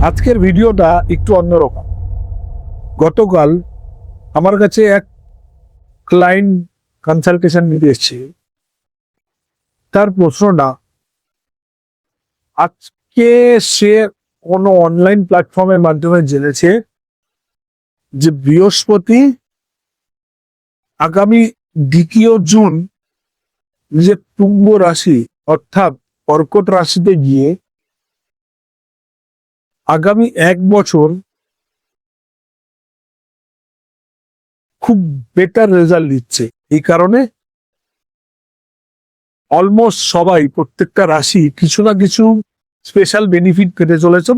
আজকের ভিডিওটা একটু অন্যরকম। গতকাল আমার কাছে এক ক্লায়েন্ট কনসালটেশন নিতে এসেছে। তার প্রশ্নটা, আজকে সে কোনো অনলাইন প্ল্যাটফর্মের মাধ্যমে জেনেছে যে বৃহস্পতি আগামী 2 জুন যে তুঙ্গ রাশি অর্থাৎ কর্কট রাশিতে গিয়ে আগামী 1 বছর খুব বেটার রেজাল্ট দিচ্ছে। এই কারণে অলমোস্ট সবাই, প্রত্যেকটা রাশি কিছু না কিছু স্পেশাল বেনিফিট পেতে চলেছেন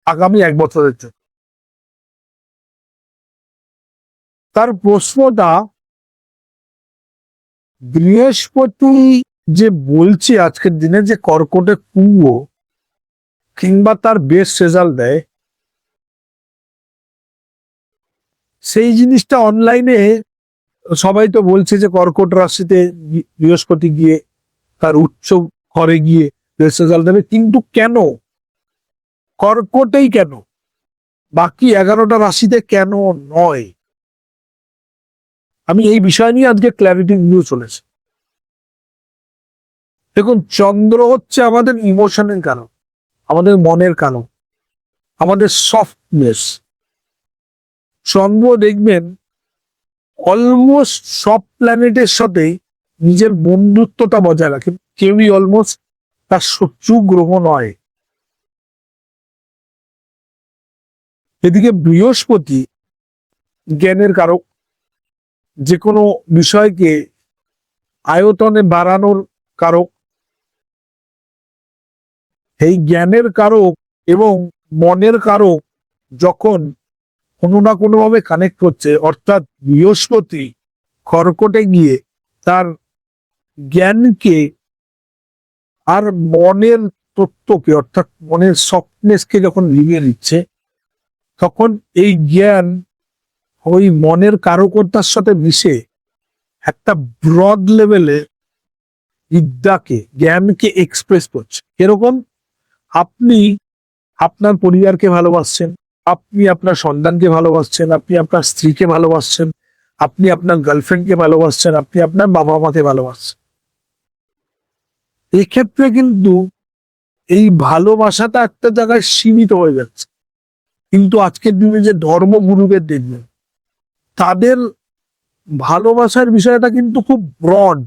আগামী 1 বছরের জন্য। তার প্রশ্নটা, বৃহস্পতি যে বলছে আজকের দিনে যে কর্কটে কুম্ভ কিংবা তার বেস্ট রেজাল্ট দেয়, সেই জিনিসটা অনলাইনে সবাই তো বলছে যে কর্কট রাশিতে বৃহস্পতি গিয়ে তার উচ্চ ঘরে গিয়ে বেস্ট রেজাল্ট দেবে। কিন্তু কেন কর্কটেই, কেন বাকি 11টা রাশিতে কেন নয়? আমি এই বিষয় নিয়ে আজকে ক্ল্যারিটি নিয়ে চলেছি। দেখুন, চন্দ্র হচ্ছে আমাদের ইমোশনের কারণ, আমাদের মনের কারণ, আমাদের সফটনেস। চন্দ্র দেখবেন অলমোস্ট সব প্ল্যানেটের সাথে নিজের বন্ধুত্বটা বজায় রাখে, কেউই অলমোস্ট তার শত্রু গ্রহ নয়। এদিকে বৃহস্পতি জ্ঞানের কারক, যে কোনো বিষয়কে আয়তনে বাড়ানোর কারক। এই জ্ঞানের কারক এবং মনের কারক যখন কোনো না কোনো ভাবে কানেক্ট করছে, অর্থাৎ বৃহস্পতি কর্কটে গিয়ে তার জ্ঞানকে আর মনের তত্ত্বকে, অর্থাৎ মনের সফটনেসকে যখন লিভিয়ে দিচ্ছে, তখন এই জ্ঞান ওই মনের কারকতার সাথে মিশে একটা ব্রড লেভেলে বিদ্যাকে, জ্ঞানকে এক্সপ্রেস করছে। এরকম আপনি আপনার পরিবারকে ভালোবাসছেন, আপনি আপনার সন্তানকে ভালোবাসছেন, আপনি আপনার স্ত্রীকে ভালোবাসছেন, আপনি আপনার গার্লফ্রেন্ডকে ভালোবাসছেন, আপনি আপনার বাবা মাকে ভালোবাসছেন। এক্ষেত্রে কিন্তু এই ভালোবাসাটা একটা জায়গায় সীমিত হয়ে যাচ্ছে। কিন্তু আজকের দিনে যে ধর্মগুরুদের দেখবেন, তাদের ভালোবাসার বিষয়টা কিন্তু খুব ব্রড।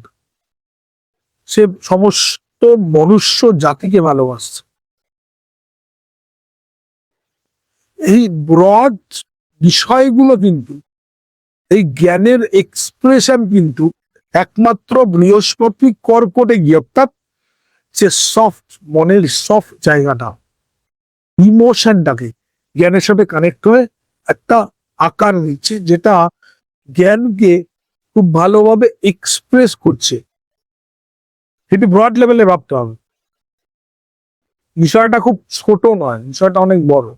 সে সমস্ত মনুষ্য জাতিকে ভালোবাসছে। এই ব্রড বিষয়গুলো কিন্তু, এই জ্ঞানের এক্সপ্রেশন কিন্তু একমাত্র বৃহস্পতি কর্কটে গিয়ে, অর্থাৎ যে সফট, মনের সফট জায়গাটা, ইমোশনটাকে জ্ঞানের সাথে কানেক্ট হয়ে একটা আকার নিচ্ছে, যেটা জ্ঞানকে খুব ভালোভাবে এক্সপ্রেস করছে। এটি ব্রড লেভেলে ভাবতে হবে। বিষয়টা খুব ছোট নয়, বিষয়টা অনেক বড়।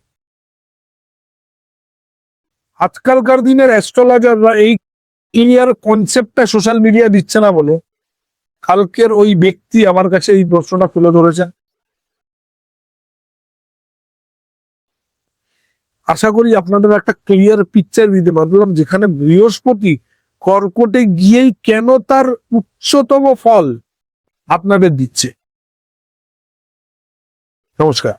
আজকালকার দিনের অ্যাস্ট্রোলজাররা এই ক্লিয়ার কনসেপ্টটা সোশ্যাল মিডিয়া দিচ্ছে না বলে কালকের ওই ব্যক্তি আমার কাছে এই প্রশ্নটা তুলে ধরেছেন। আশা করি আপনাদের একটা ক্লিয়ার পিকচার দিতে পারলাম, যেখানে বৃহস্পতি কর্কটে গিয়েই কেন তার উচ্চতম ফল আপনাদের দিচ্ছে। নমস্কার।